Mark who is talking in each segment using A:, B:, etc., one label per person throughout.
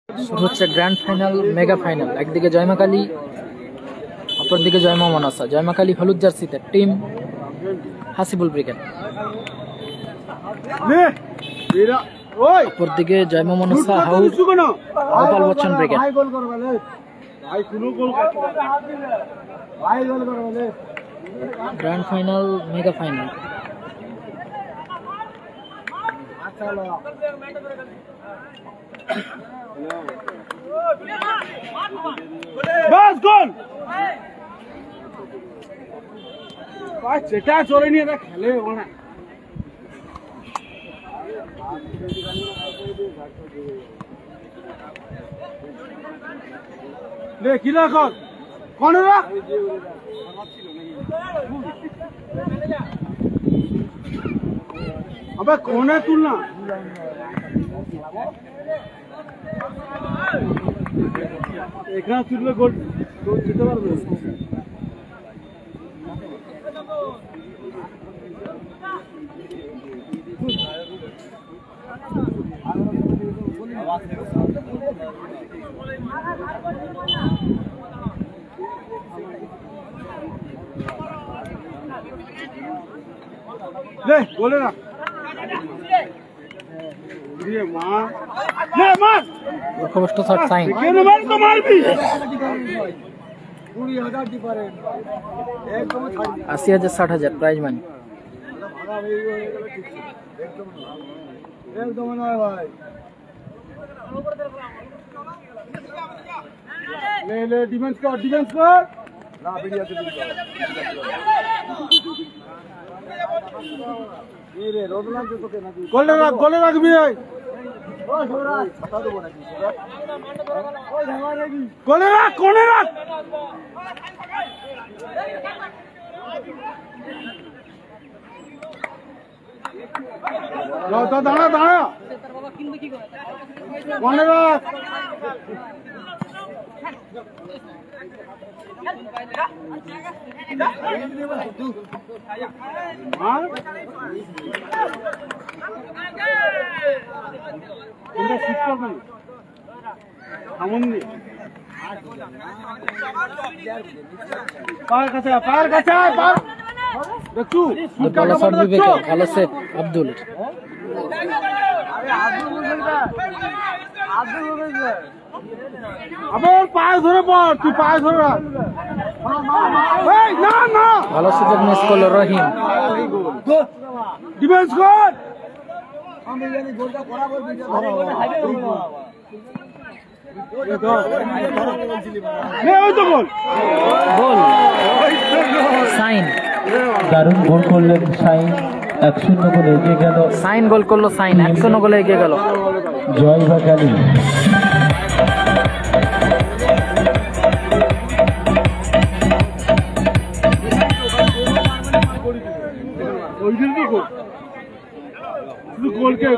A: শুরু হচ্ছে grand final, mega final. একদিকে জয়মা কালী, অপরদিকে জয়মা মনাসা। জয়মা কালী হলুদ জার্সিতে, টিম হাসিবুল ব্রিগেড। অপরদিকে Joyma Manasa house Gopal Bachchan brigade. Grand final, mega final.
B: বাস গোল ভাই, সেটা চলে নিয়ে খেলে ওনা লে কি রাখ কোন রাখ আবে কোনে তুল না এখানে তুললে গোল দিতে পারবে। লে গোলে না
A: লক্ষ্যভ্রষ্ট শট, সাইন। 80,000 60,000 প্রাইজ মানি।
B: ডিফেন্স কর, ডিফেন্স কর। গোলে রাখবি, গোলে রাখ, কোনে রাখ। দাঁড়া দাঁড়া, কোনে রাখ।
A: ভালো সেট আব্দুল।
B: আবার পায়ে ধরে পড়, তুই পায়ে ধরে রাখ। না না,
A: ভালো সুযোগ মিস করলো রহিম।
B: ডিফেন্স কর।
A: সাইন
C: দারুণ গোল করলেন সাইন, 1-0 গোলে এগিয়ে গেল।
A: সাইন গোল করলো, সাইন 1-0 গোলে এগিয়ে গেল
C: জয়মা কালী।
B: গোলকে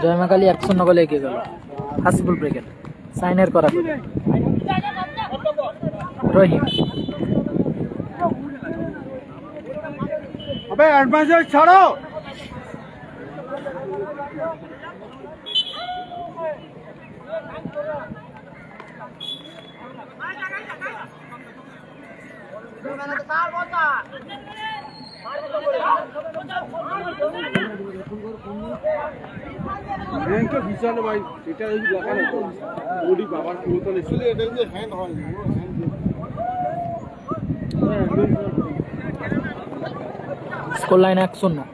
A: জয়মা কালী 1-0 গোলে এগিয়ে গেল হাসিবুল ব্রিগেড। সাইনের করা রহিম।
B: আবে অ্যাডভান্স ছাড়ো। বিশাল ভাই, এটা দেখানো ওডি বাবার পুরোতলে ছিল, এটা কিন্তু হ্যান্ড হয়।
A: Score line 1-0।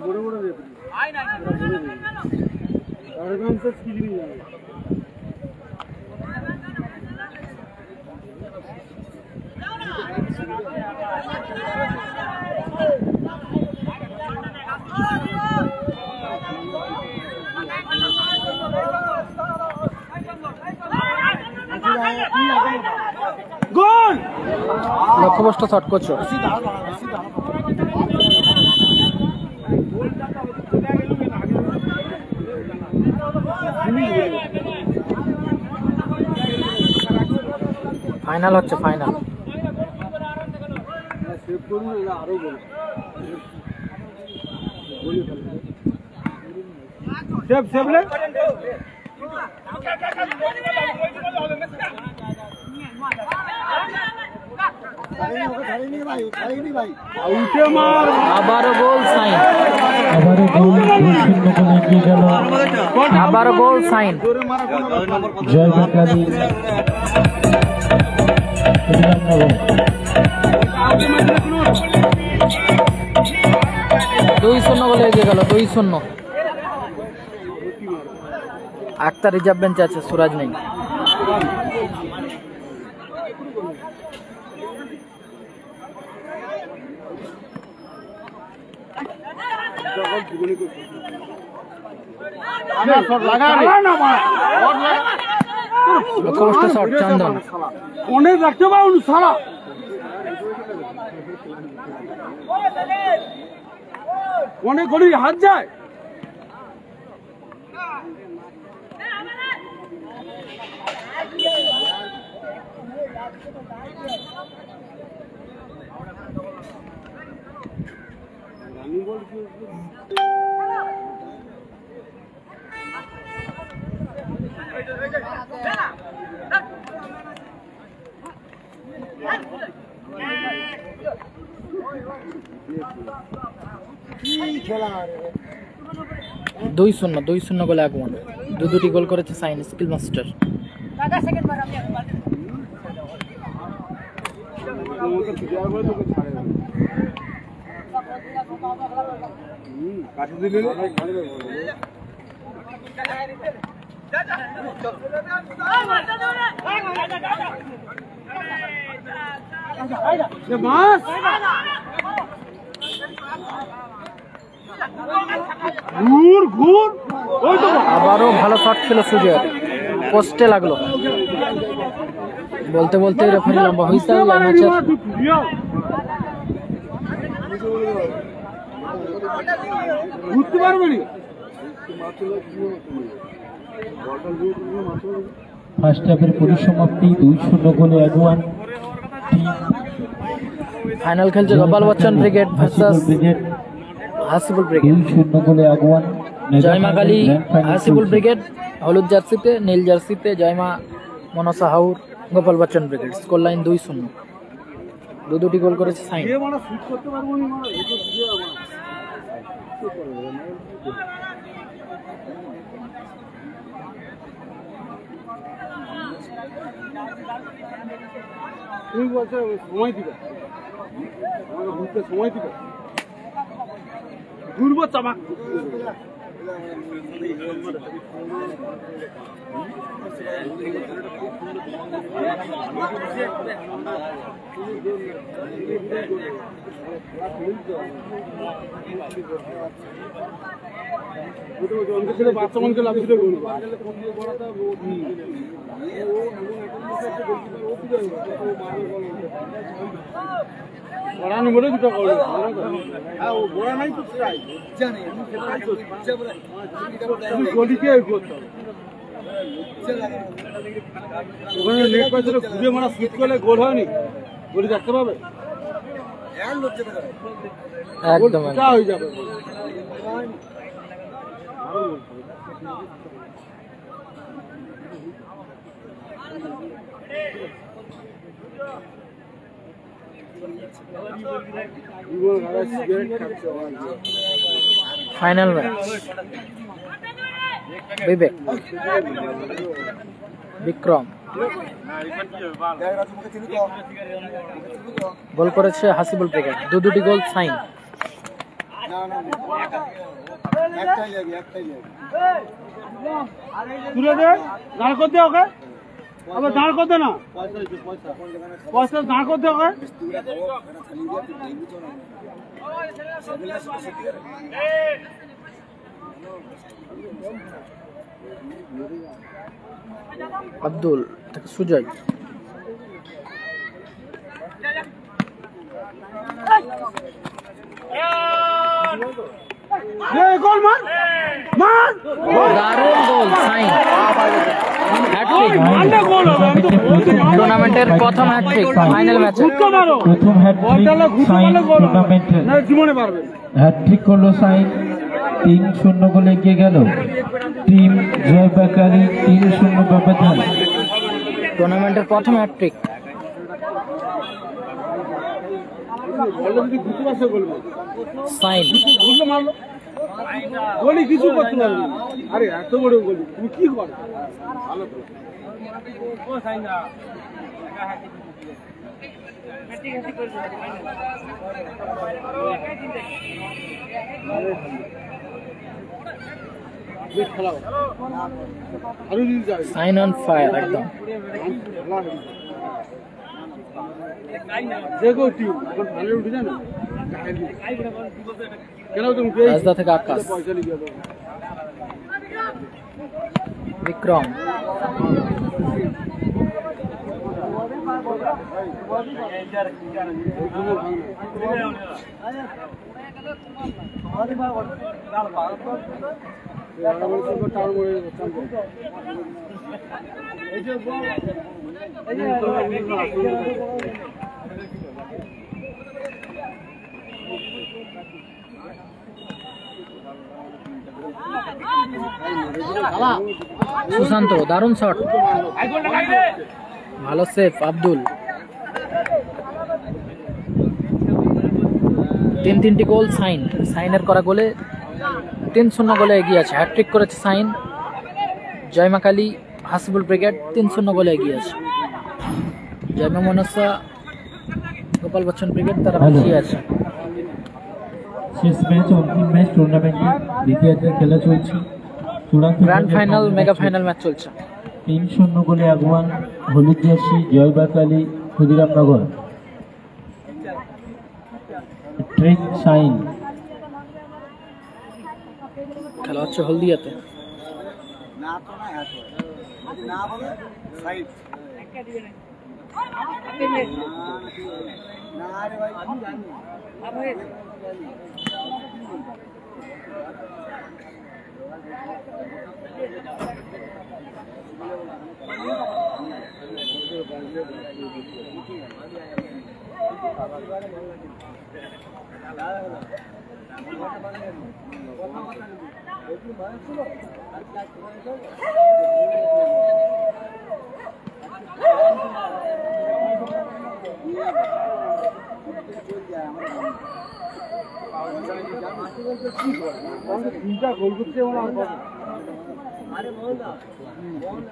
B: বড় বড় কি জিনিস গোল
A: লক্ষ্যভ্রষ্ট শট করছো। ফাইনাল হচ্ছে, ফাইনাল।
B: সেভ সেভ লে উঠে মার,
A: আবারও গোল সাইন,
C: আবারও গোল 2-0 গোলে এগিয়ে গেল
A: আবারও গোল সাইন।
C: জয়মা কালী বিধাননগর।
A: 2-0 গোলে এগিয়ে গেল, 2-0। আক্তার রিজার্ভ বেঞ্চে আছে, সুরাজ নেই। লক্ষ্যভ্রষ্ট শট চন্দন,
B: অনেক রাখতে পারুন সারা অনেক গড়ি হাত যায়।
A: দুই শূন্য গোলে আগমন। দুটি গোল করেছে সাইন, স্কিল মাস্টার। আবারও ভালো শট ছিল সুজয়ের, পোস্টে লাগলো। বলতে বলতে রেফারি লম্বা হইছে।
B: ঘুরতে পারবে না।
C: ফার্স্ট হাফের পরিসমাপ্তি 2-0 গোলে আগমন।
A: ফাইনাল খেলছে Gopal Bachchan brigade versus Hasibul brigade.
C: 2-0 গোলে আগমন।
A: জয়মা কালী হাসিবুল ব্রিগেড হলুদ জার্সিতে, নীল জার্সিতে Joyma Manasa house Gopal Bachchan brigade. Score line 2-0। দুটি গোল করেছে সাইন।
B: তুমি বলছো সময় দিবে, আমাকে ঘুরতে সময় দিবে, ঘুরবো চামাক। বাচ্চা মানুষকে লাভিয়ে করবো পড়ানো বলে দুটো করবে। হ্যাঁ ও বড়া নাই তো চাই জানি আমি গলিকে করতে ওখানে নেট পাইছিল ঘুরে মারা সুইচ করলে গোল হয়নি, গলি দেখতে পাবে
A: একদম
B: হয়ে যাবে।
A: ফাইনাল ম্যাচ বিবেক বিক্রম গোল করেছে হাসিবুল ব্রিগেড। দুটি গোল সাইন।
B: তুলে দে, গান করতে ওকে আবার দাঁড় করতে না পয়সা দাঁড় করতে হয়
A: আব্দুল থেকে সুজয়
B: গোল মার মার
A: দারুণ গোল সাইন হ্যাটট্রিক
B: মারলে গোল হবে আমি তো বলছি
A: টুর্নামেন্টের প্রথম হ্যাটট্রিক ফাইনাল ম্যাচে
B: ঘুরতে মারো
C: প্রথম হ্যাটট্রিক সাইন টুর্নামেন্টে
B: না জীবনে পারবে
C: হ্যাটট্রিক করলো সাইন 3-0 গোলে এগিয়ে গেল টিম জয় বেকারি 3-0 ব্যবধান
A: টুর্নামেন্টের প্রথম হ্যাটট্রিক
B: বললে যদি ঘুরতে পারছে গোল
A: সাইন
B: ঘুরতে মারলো গোলি কিছু করতে পারবে না। আরে এত বড় গোলি তুমি কি করো ভালো তো খেলাও আরো যদি যাবে
A: সাইন অন ফায়ার একদম
B: দেখো টিম এখন ভালো উঠে যায় না কেন তুমি
A: রাজদা থেকে আকাশ
B: পয়সা লিখে দাও
A: বিক্রম সুশান্ত দারুণ শট ভালো সেভ আব্দুল 3-3টি গোল সাইনের করা গোলে 3-0 গোলে এগিয়ে আছে হ্যাটট্রিক করেছে সাইন জয়মা কালী হাসিবুল ব্রিগেড 3-0 গোলে এগিয়ে আছে জয়মা মনসা গোপাল বচ্চন ব্রিগেড তারা পিছিয়ে আছে
C: শেষ ম্যাচ অন্তিম ম্যাচ টুর্নামেন্টে দ্বিতীয়ার্ধের খেলা চলছে চূড়ান্ত
A: grand final mega final match চলছে
C: 3-0 গোলে আগুয়ান হলুদ জার্সি জয় বেকারি ক্ষুদিরামনগর ট্রিক সাইন
A: খেলা হচ্ছে হলদিয়াতে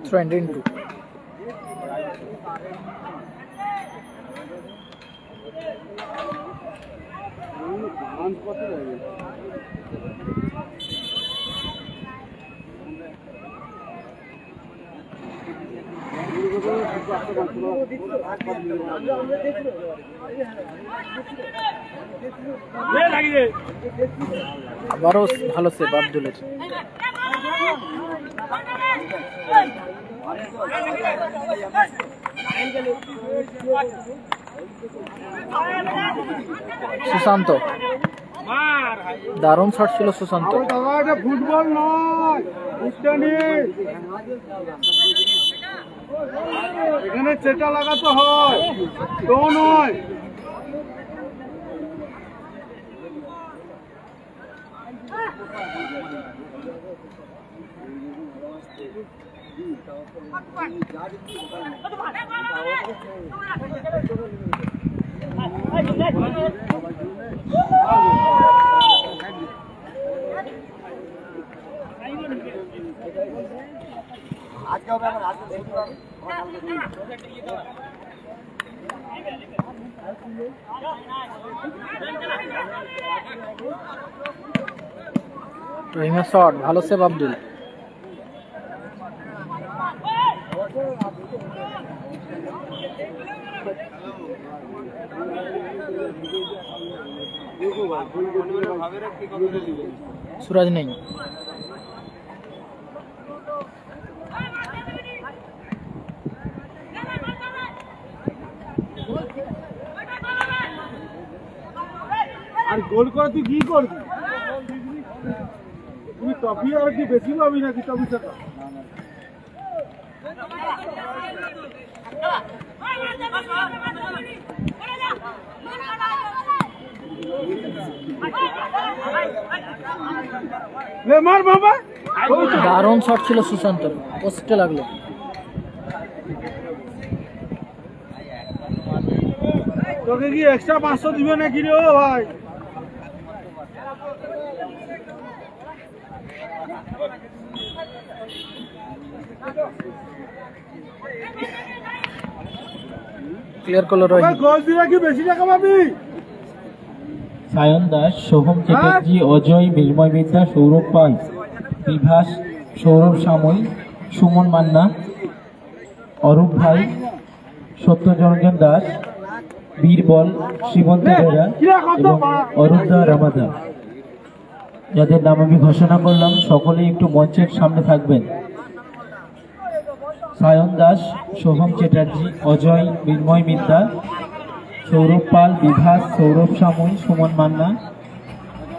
A: Trend into আবারও ভালো সেভ আব্দুলের সুশান্ত দারুণ শট ছিল সুশান্ত
B: ফুটবল নয় এখানে চেটা লাগাতে হয় তো নয়
A: রহিমের শট ভালো সেভ আব্দুল सूरज नहीं।
B: আর গোল করে তুই কি করবি? তুই টপি আর কি বেশি পাবি নাকি টপি টাকা? মার বাবা,
A: দারুণ শট ছিল সুশান্তর, পোস্টে লাগলো।
B: তোকে কি এক্সট্রা 500 দিবে নাকি রে ও ভাই?
A: ক্লিয়ার করলো রোহিত।
B: গোল দিলে কি বেশি টাকা পাবি?
C: সায়ন দাস, সোহম চ্যাটার্জি, অজয়, মৃন্ময় বিদ্যা, সৌরভ পাল, বিভাস, সৌরভ সাময়ী, সুমন মান্না, অরূপ ভাই, সত্যরঞ্জন দাস, বীরবল, শ্রীমন্ত বেরা এবং অরুণদা রামাদা, যাদের নাম আমি ঘোষণা করলাম সকলেই একটু মঞ্চের সামনে থাকবেন। সায়ন দাস, সোহম চ্যাটার্জি, অজয়, মৃন্ময় বিদ্যা, সৌরভ পাল, বিভাস, সৌরভ সাময়ী, সুমন মান্না,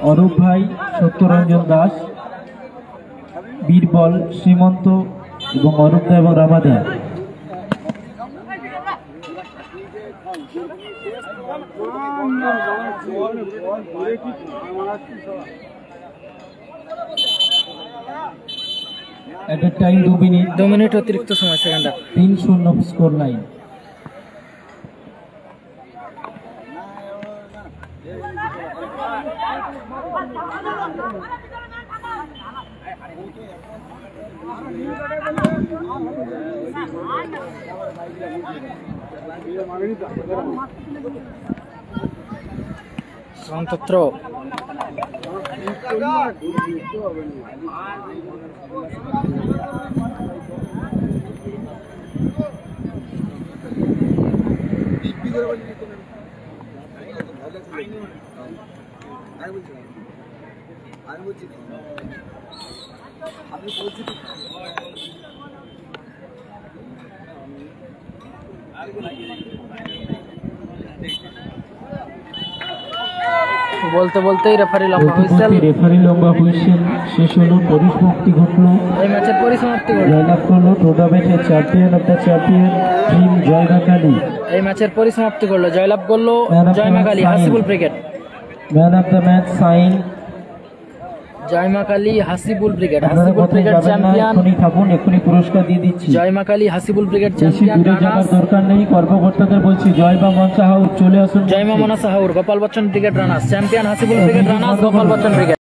C: অরূপ ভাই, সত্যরঞ্জন দাস, বীরবল, শ্রীমন্ত এবং অরূপদা এবং রামাদা। At the time 2
A: মিনিট অতিরিক্ত সময়, সেকেন্ড হাফ।
C: 3-0 score line.
A: সন্তত্র বলতে বলতেই রেফারি লম্বা হুইসেল।
C: রেফারি লম্বা হুইসেল শেষ হলো, পরিসমাপ্তি ঘটলো।
A: এই ম্যাচের পরিসমাপ্তি ঘটলো।
C: জয়লাভ করলো টুর্নামেন্টের champion of the champion team Joymakali.
A: এই ম্যাচের পরিসমাপ্তি করলো, জয়লাভ করলো Joymakali Hasibul brigade.
C: Man of the match সাইন
A: জয়মাকালী হাসিবুল ব্রিগেড।
C: আপনারা
A: হাসিবুল
C: কোথায়
A: ব্রিগেড
C: যাবেন না,
A: চ্যাম্পিয়ন।
C: এখনই থাকুন, এখনই পুরস্কার দিয়ে দিচ্ছি।
A: জয়মাকালী হাসিবুল ব্রিগেড
C: বেশি
A: চ্যাম্পিয়ন।
C: দূরে যাওয়ার দরকার নেই, কর্মকর্তাদের বলছি জয় বা মনসা হাউস চলে আসুন।
A: Joy Ma Manasa house, Gopal Bachchan brigade runners champion, Hasibul brigade runners, Gopal Bachchan brigade.